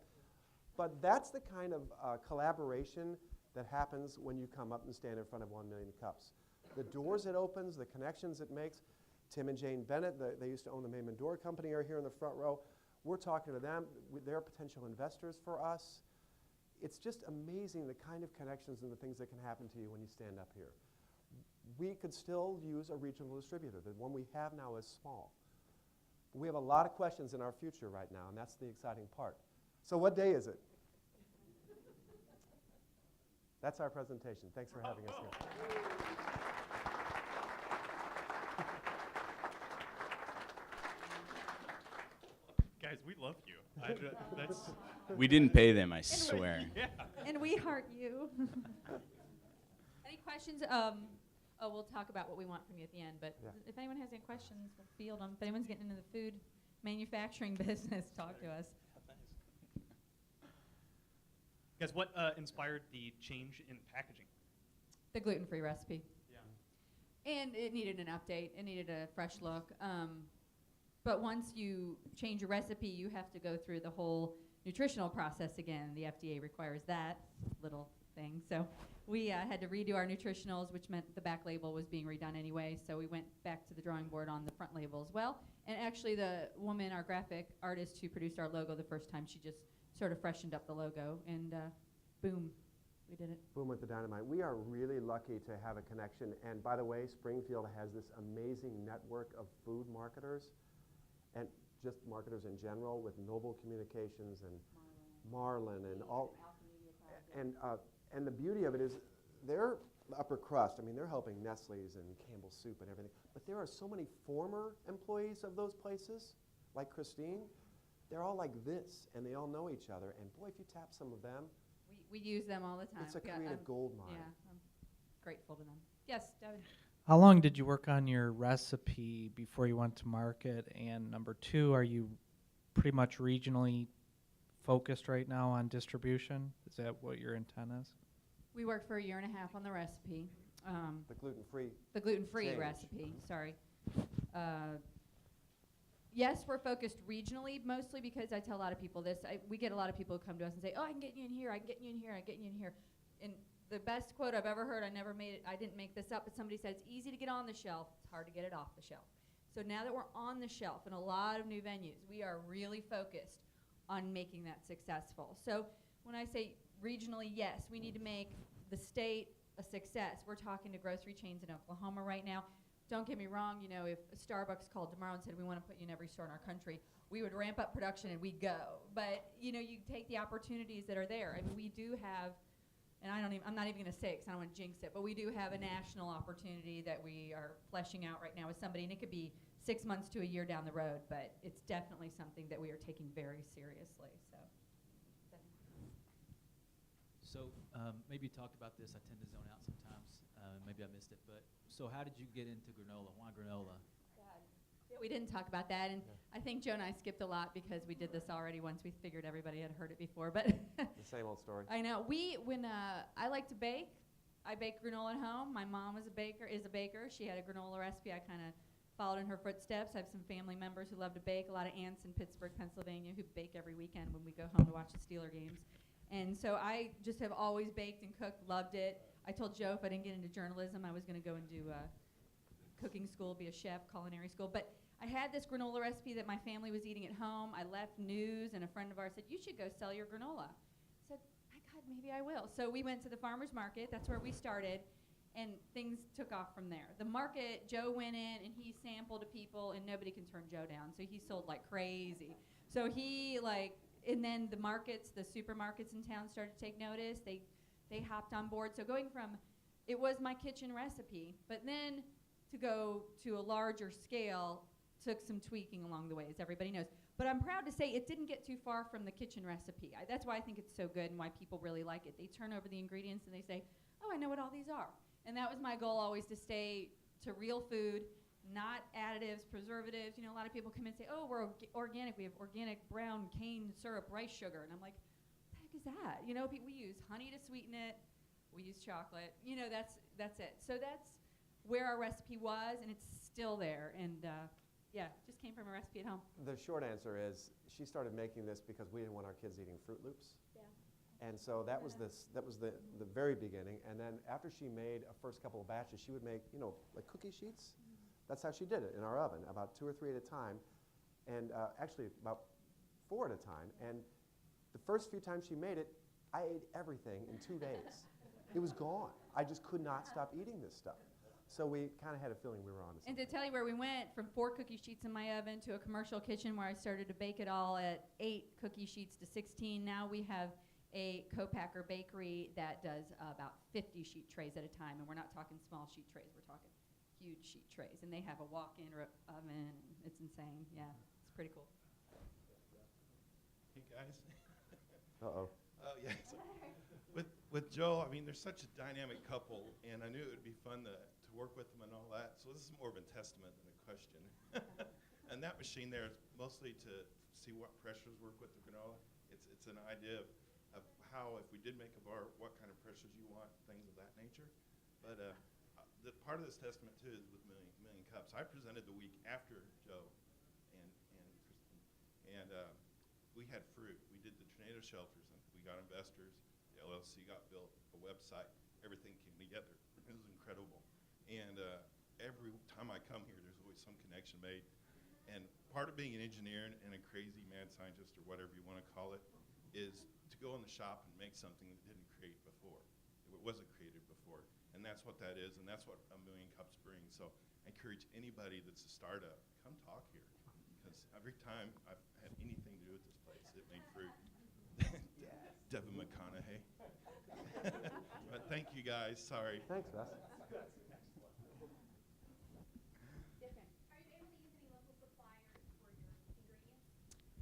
But that's the kind of collaboration that happens when you come up and stand in front of 1 Million Cups. The doors it opens, the connections it makes. Tim and Jane Bennett, they used to own the Mayman Door Company, are here in the front row. We're talking to them. They're potential investors for us. It's just amazing the kind of connections and the things that can happen to you when you stand up here. We could still use a regional distributor. The one we have now is small. We have a lot of questions in our future right now, and that's the exciting part. So what day is it? That's our presentation. Thanks for having us here. Guys, we love you. We didn't pay them, I swear. Yeah. And we heart you. Any questions? We'll talk about what we want from you at the end, but if anyone has any questions, we'll field them. If anyone's getting into the food manufacturing business, talk to us. Guys, what inspired the change in packaging? The gluten-free recipe. Yeah. And it needed an update. It needed a fresh look. But once you change a recipe, you have to go through the whole nutritional process again. The FDA requires that little thing. So we had to redo our nutritionals, which meant the back label was being redone anyway. So we went back to the drawing board on the front label as well. And actually the woman, our graphic artist who produced our logo the first time, she just sort of freshened up the logo, and boom, we did it. Boom with the dynamite. We are really lucky to have a connection. And by the way, Springfield has this amazing network of food marketers and just marketers in general with Noble Communications and Marlin and all. And the beauty of it is they're the upper crust. I mean, they're helping Nestle's and Campbell's Soup and everything. But there are so many former employees of those places, like Christine. They're all like this, and they all know each other. And boy, if you tap some of them, We use them all the time. it's a creative gold mine. Yeah, I'm grateful to them. Yes, Devin. How long did you work on your recipe before you went to market? And number two, are you pretty much regionally focused right now on distribution? Is that what your intent is? We worked for a year and a half on the recipe. The gluten-free. The gluten-free change. recipe, sorry. Yes, we're focused regionally mostly because I tell a lot of people this. We get a lot of people who come to us and say, oh, I can get you in here, I can get you in here, I can get you in here. And the best quote I've ever heard, I didn't make this up, but somebody said, it's easy to get on the shelf, it's hard to get it off the shelf. So now that we're on the shelf in a lot of new venues, we are really focused on making that successful. So when I say regionally, yes, we need to make the state a success. We're talking to grocery chains in Oklahoma right now. Don't get me wrong, you know, if Starbucks called tomorrow and said, we want to put you in every store in our country, we would ramp up production and we'd go. But, you know, you take the opportunities that are there. I mean, we do have, and I'm not even going to say it because I don't want to jinx it, but we do have a national opportunity that we are fleshing out right now with somebody, and it could be 6 months to a year down the road, but it's definitely something that we are taking very seriously. So maybe you talked about this. I tend to zone out sometimes. Maybe I missed it. But so how did you get into granola? Why granola? Yeah, we didn't talk about that, and I think Joe and I skipped a lot because we did this already once. We figured everybody had heard it before, but The same old story. I know. When I like to bake, I bake granola at home. My mom is a baker. She had a granola recipe. I kind of followed in her footsteps. I have some family members who love to bake. A lot of aunts in Pittsburgh, Pennsylvania, who bake every weekend when we go home to watch the Steeler games. And so I just have always baked and cooked, loved it. I told Joe if I didn't get into journalism, I was going to go and do cooking school, be a chef, culinary school. But I had this granola recipe that my family was eating at home. I left news, and a friend of ours said, you should go sell your granola. I said, my God, maybe I will. So we went to the farmer's market. That's where we started, and things took off from there. The market, Joe went in, and he sampled to people, and nobody can turn Joe down. So he sold like crazy. So he and then the markets, the supermarkets in town started to take notice. They hopped on board. So going from, it was my kitchen recipe, but then to go to a larger scale took some tweaking along the way, as everybody knows. But I'm proud to say it didn't get too far from the kitchen recipe. That's why I think it's so good and why people really like it. They turn over the ingredients and they say, oh, I know what all these are. And that was my goal, always to stay to real food, not additives, preservatives. You know, a lot of people come in and say, oh, we're organic. We have organic brown cane syrup, rice sugar. And I'm like, what the heck is that? You know, we use honey to sweeten it. We use chocolate. You know, that's it. So that's where our recipe was, and it's still there. And yeah, just came from a recipe at home. The short answer is she started making this because we didn't want our kids eating Fruit Loops. Yeah. And so that was the very beginning. And then after she made a first couple of batches, she would make, you know, like cookie sheets. That's how she did it in our oven, about 2 or 3 at a time, and actually about 4 at a time. And the first few times she made it, I ate everything in 2 days. It was gone. I just could not stop eating this stuff. So we kind of had a feeling we were on to something. And to tell you where we went, from 4 cookie sheets in my oven to a commercial kitchen where I started to bake it all at 8 cookie sheets to 16. Now we have a co-packer bakery that does about 50 sheet trays at a time, and we're not talking small sheet trays. We're talking huge sheet trays, and they have a walk-in oven, and it's insane. Yeah, it's pretty cool. Hey guys. Uh-oh. Oh yeah. So with Joe, I mean, they're such a dynamic couple, and I knew it would be fun to work with them and all that. So this is more of a testament than a question. And that machine there is mostly to see what pressures work with the granola. It's an idea of how, if we did make a bar, what kind of pressures you want, things of that nature. But the part of this testament too is with Million Cups. I presented the week after Joe and Kristen, and we had fruit. We did the tornado shelters, and we got investors. The LLC got built, a website, everything came together. It was incredible. And every time I come here, there's always some connection made. And part of being an engineer and a crazy mad scientist, or whatever you want to call it, is to go in the shop and make something that didn't create before. It wasn't created before. And that's what that is, and that's what a Million Cups brings. So I encourage anybody that's a startup, come talk here. Because every time I've had anything to do with this place, it made fruit. Devin McConaughey. But thank you guys, sorry. Thanks, Wes.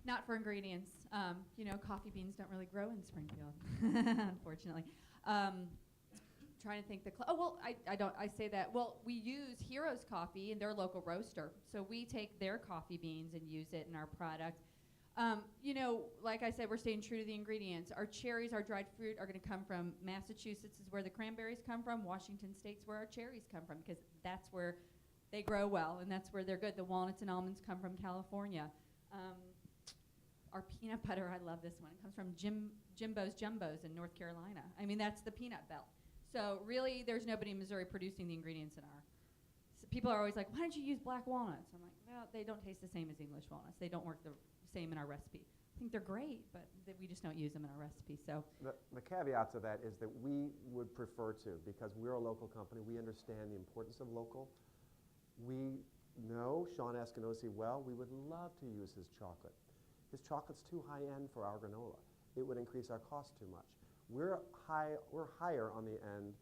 Not for ingredients. You know, coffee beans don't really grow in Springfield, unfortunately. trying to think oh, well, I say that. Well, we use Heroes Coffee and their local roaster. So we take their coffee beans and use it in our product. You know, like I said, we're staying true to the ingredients. Our cherries, our dried fruit are going to come from Massachusetts is where the cranberries come from. Washington State's where our cherries come from because that's where they grow well and that's where they're good. The walnuts and almonds come from California. Our peanut butter, I love this one. It comes from Jimbo's Jumbos in North Carolina. I mean, that's the peanut belt. So really, there's nobody in Missouri producing the ingredients in our. So people are always like, why don't you use black walnuts? I'm like, well, they don't taste the same as English walnuts. They don't work the same in our recipe. I think they're great, but we just don't use them in our recipe. So the caveat to that is that we would prefer to, because we're a local company, we understand the importance of local. We know Sean Eskenazi well. We would love to use his chocolate. His chocolate's too high end for our granola. It would increase our cost too much. We're higher on the end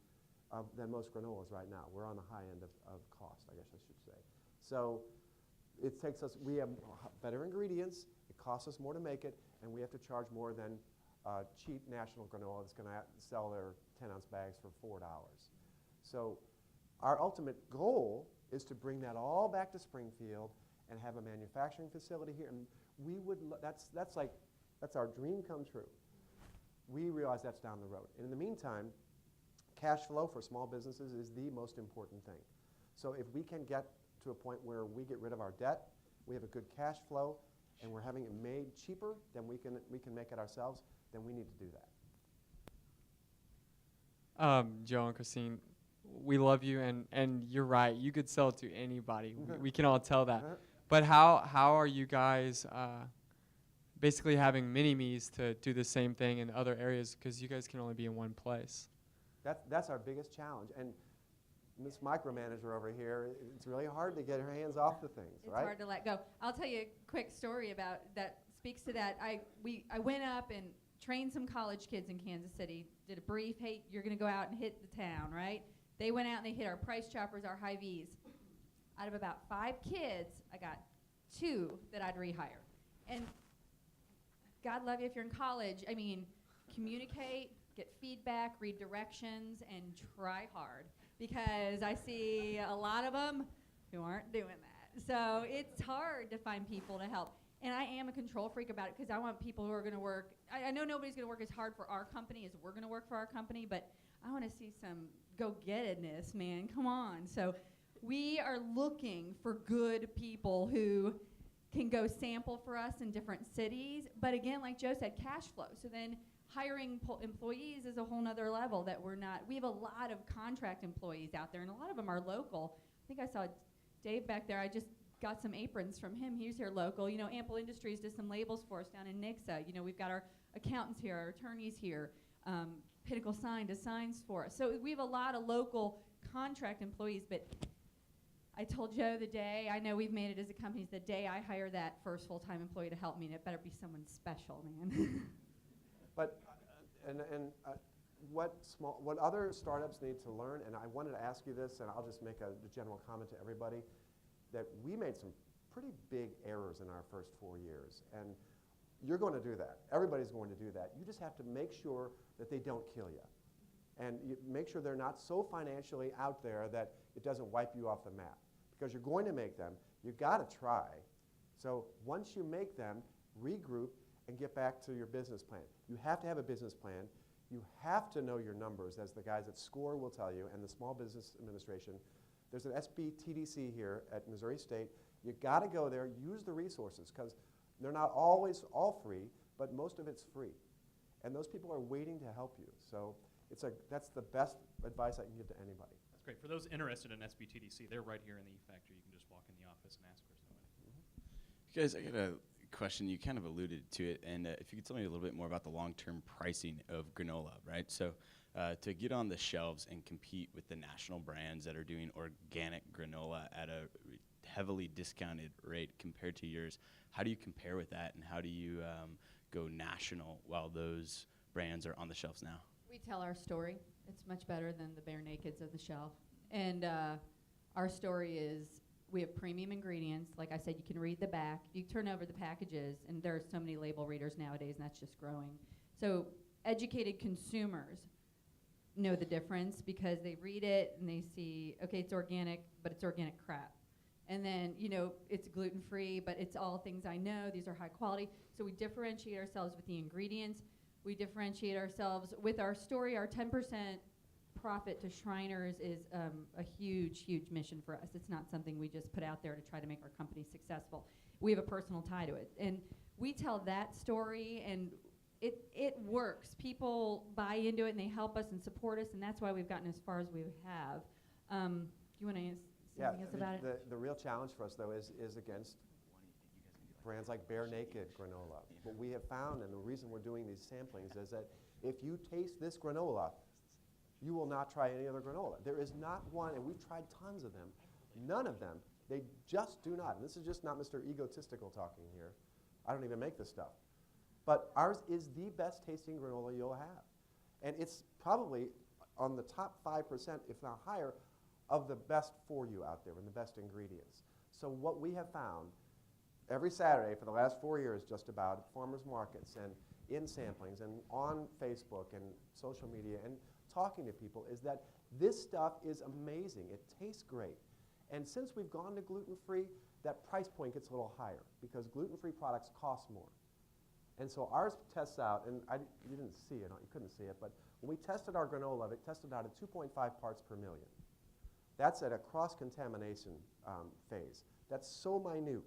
than most granolas right now. We're on the high end of cost, I guess I should say. So it takes us, we have better ingredients, it costs us more to make it, and we have to charge more than cheap national granola that's going to sell their 10-ounce bags for $4. So our ultimate goal is to bring that all back to Springfield and have a manufacturing facility here. And we would, that's our dream come true. We realize that's down the road. And in the meantime, cash flow for small businesses is the most important thing. So if we can get to a point where we get rid of our debt, we have a good cash flow, and we're having it made cheaper than we can make it ourselves, then we need to do that. Joe and Christine, we love you, and you're right. You could sell it to anybody. We can all tell that. But how are you guys basically having mini-me's to do the same thing in other areas because you guys can only be in one place? That's our biggest challenge. And Miss Micromanager over here, it's really hard to get her hands off the things, it's right? It's hard to let go. I'll tell you a quick story about that speaks to that. I went up and trained some college kids in Kansas City, did a brief, hey, you're going to go out and hit the town, right? They went out and they hit our Price Choppers, our Hy-Vees. Out of about 5 kids, I got 2 that I'd rehire. And God love you if you're in college. I mean, communicate, get feedback, read directions, and try hard. Because I see a lot of them who aren't doing that. So it's hard to find people to help. And I am a control freak about it because I want people who are going to work. I know nobody's going to work as hard for our company as we're going to work for our company, but I want to see some go-get-itness, man. Come on. So we are looking for good people who can go sample for us in different cities. But again, like Joe said, cash flow. So then hiring employees is a whole nother level that we're not. We have a lot of contract employees out there, and a lot of them are local. I think I saw Dave back there. I just got some aprons from him. He's here local. You know, Ample Industries does some labels for us down in Nixa. You know, we've got our accountants here, our attorneys here. Pinnacle Sign does signs for us. So we have a lot of local contract employees, but I told Joe the day, I know we've made it as a company, the day I hire that first full-time employee to help me, and it better be someone special, man. But, what other startups need to learn, and I wanted to ask you this, and I'll just make a general comment to everybody, that we made some pretty big errors in our first 4 years. And you're going to do that. Everybody's going to do that. You just have to make sure that they don't kill you. And you make sure they're not so financially out there that it doesn't wipe you off the map. Because you're going to make them. You've got to try. So once you make them, regroup and get back to your business plan. You have to have a business plan. You have to know your numbers, as the guys at SCORE will tell you, and the Small Business Administration. There's an SBTDC here at Missouri State. You got to go there, use the resources, because they're not always all free, but most of it's free. And those people are waiting to help you. So that's the best advice I can give to anybody. That's great. For those interested in SBTDC, they're right here in the E-Factory. You can just walk in the office and ask for somebody. Guys, I got a question. You kind of alluded to it, and if you could tell me a little bit more about the long-term pricing of granola, right? So to get on the shelves and compete with the national brands that are doing organic granola at a heavily discounted rate compared to yours, how do you compare with that, and how do you go national while those brands are on the shelves now? We tell our story. It's much better than the bare nakeds of the shelf. And our story is we have premium ingredients. Like I said, you can read the back. You turn over the packages, and there are so many label readers nowadays, and that's just growing. So educated consumers know the difference because they read it and they see, okay, it's organic, but it's organic crap. And then, you know, it's gluten-free, but it's all things I know. These are high quality. So we differentiate ourselves with the ingredients. We differentiate ourselves with our story. Our 10% profit to Shriners is a huge, huge mission for us. It's not something we just put out there to try to make our company successful. We have a personal tie to it. And we tell that story, and it works. People buy into it, and they help us and support us, and that's why we've gotten as far as we have. Do you want to say something else about it? The real challenge for us, though, is against brands like Bare Naked granola. What we have found, and the reason we're doing these samplings, is that if you taste this granola, you will not try any other granola. There is not one, and we've tried tons of them, none of them, they just do not. And this is just not Mr. Egotistical talking here. I don't even make this stuff. But ours is the best tasting granola you'll have. And it's probably on the top 5%, if not higher, of the best for you out there and the best ingredients. So what we have found every Saturday for the last 4 years just about at farmers markets and in samplings and on Facebook and social media and talking to people is that this stuff is amazing. It tastes great. And since we've gone to gluten-free, that price point gets a little higher because gluten-free products cost more. And so ours tests out, and you didn't see it, you couldn't see it, but when we tested our granola, it tested out at 2.5 parts per million. That's at a cross-contamination phase. That's so minute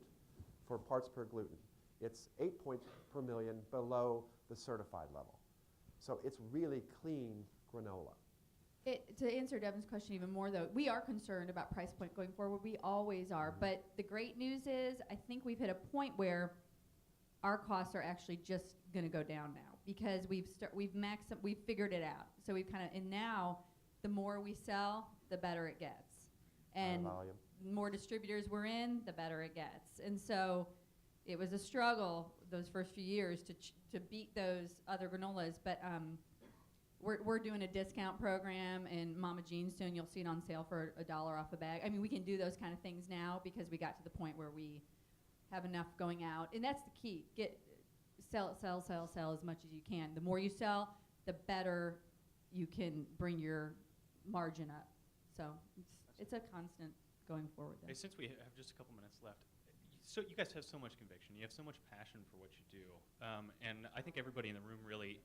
for parts per gluten. It's 8 parts per million below the certified level. So it's really clean granola. To answer Devin's question even more, though, we are concerned about price point going forward. We always are. But the great news is I think we've hit a point where our costs are actually just going to go down now because we've figured it out. So we've and now the more we sell, the better it gets. And the more distributors we're in, the better it gets. And so it was a struggle those first few years to beat those other granolas. But we're doing a discount program in Mama Jean's soon. You'll see it on sale for $1 off a bag. I mean, we can do those kind of things now because we got to the point where we have enough going out. And that's the key. Sell as much as you can. The more you sell, the better you can bring your margin up. So it's a constant going forward. Hey, since we have just a couple minutes left, so you guys have so much conviction. You have so much passion for what you do. And I think everybody in the room really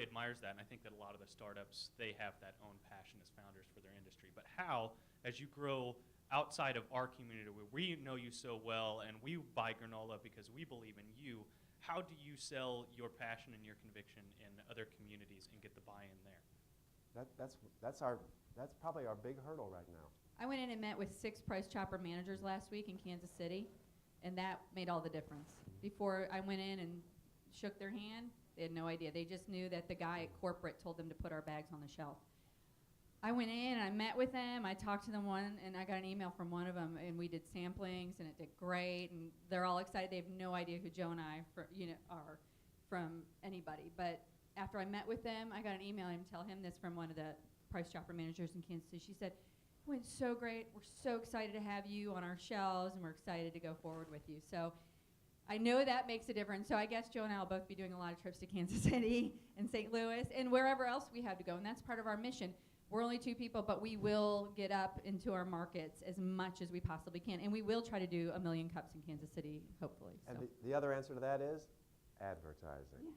admires that. And I think that a lot of the startups, they have that own passion as founders for their industry. But how, as you grow outside of our community where we know you so well and we buy granola because we believe in you, how do you sell your passion and your conviction in other communities and get the buy-in there? That's probably our big hurdle right now. I went in and met with 6 Price Chopper managers last week in Kansas City, and that made all the difference. Before I went in and shook their hand, they had no idea. They just knew that the guy at corporate told them to put our bags on the shelf. I went in and I met with them. I talked to them and I got an email from one of them, and we did samplings, and it did great. And they're all excited. They have no idea who Joe and I are from anybody. But after I met with them, I got an email and tell him this from one of the Price Chopper managers in Kansas City. She said, "It went so great. We're so excited to have you on our shelves, and we're excited to go forward with you." So I know that makes a difference. So I guess Joe and I will both be doing a lot of trips to Kansas City and St. Louis and wherever else we have to go, and that's part of our mission. We're only 2 people, but we will get up into our markets as much as we possibly can, and we will try to do 1 million cups in Kansas City, hopefully. And the other answer to that is advertising.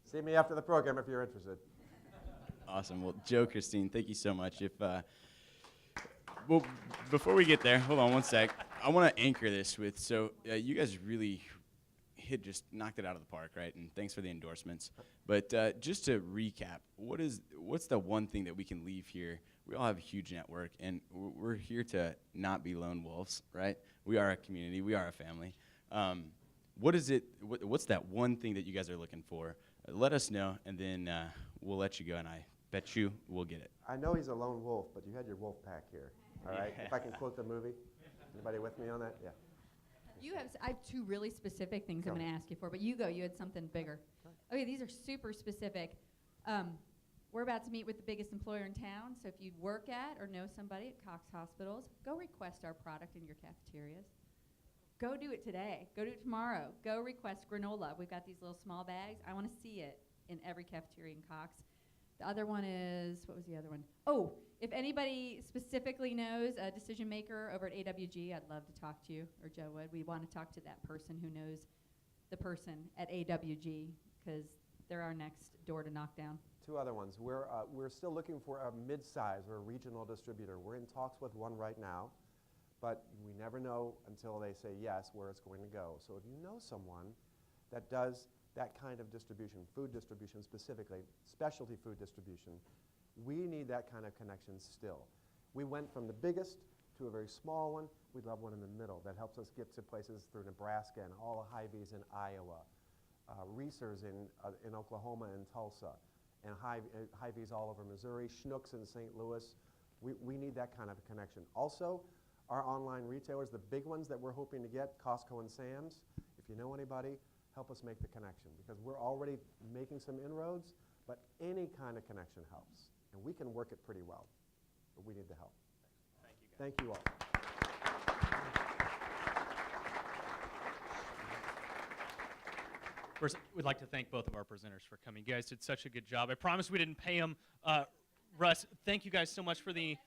See me after the program if you're interested. Awesome. Well, Joe, Christine, thank you so much. Well, before we get there, hold on one sec. I want to anchor this with, you guys really just knocked it out of the park, right? And thanks for the endorsements. But just to recap, what's the one thing that we can leave here? We all have a huge network, and we're here to not be lone wolves, right? We are a community. We are a family. What's that one thing that you guys are looking for? Let us know, and then we'll let you go, and I bet you we'll get it. I know he's a lone wolf, but you had your wolf pack here, all right? If I can quote the movie. Anybody with me on that? Yeah. I have 2 really specific things I'm going to ask you for, but you had something bigger. Okay, these are super specific. We're about to meet with the biggest employer in town, so if you work at or know somebody at Cox Hospitals, go request our product in your cafeterias. Go do it today. Go do it tomorrow. Go request granola. We've got these little small bags. I want to see it in every cafeteria in Cox. The other one is, what was the other one? Oh, if anybody specifically knows a decision maker over at AWG, I'd love to talk to you, or Joe would. We want to talk to that person who knows the person at AWG, because they're our next door to knock down. Two other ones. We're still looking for a mid-size or a regional distributor. We're in talks with one right now, but we never know until they say yes where it's going to go. So if you know someone that does that kind of distribution, food distribution specifically, specialty food distribution, we need that kind of connection still. We went from the biggest to a very small one. We'd love one in the middle that helps us get to places through Nebraska and all the Hy-Vees in Iowa, Reese's in Oklahoma and Tulsa, and Hy-Vees all over Missouri, Schnucks in St. Louis. We need that kind of a connection. Also, our online retailers, the big ones that we're hoping to get, Costco and Sam's, if you know anybody, help us make the connection, because we're already making some inroads, but any kind of connection helps. And we can work it pretty well, but we need the help. Thank you, guys. Thank you all. First, we'd like to thank both of our presenters for coming. You guys did such a good job. I promise we didn't pay them. Russ, thank you guys so much for the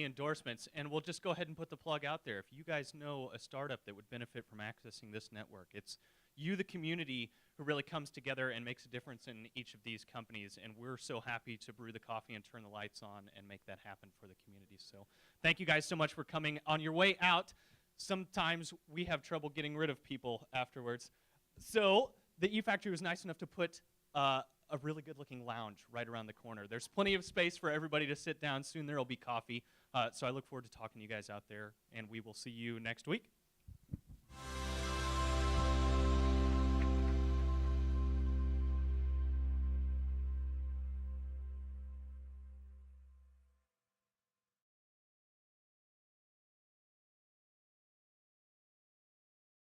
endorsements, and we'll just go ahead and put the plug out there. If you guys know a startup that would benefit from accessing this network, it's you, the community, who really comes together and makes a difference in each of these companies, and we're so happy to brew the coffee and turn the lights on and make that happen for the community. So thank you guys so much for coming. On your way out, sometimes we have trouble getting rid of people afterwards. So the E-Factory was nice enough to put a really good-looking lounge right around the corner. There's plenty of space for everybody to sit down. Soon there will be coffee. So I look forward to talking to you guys out there, and we will see you next week.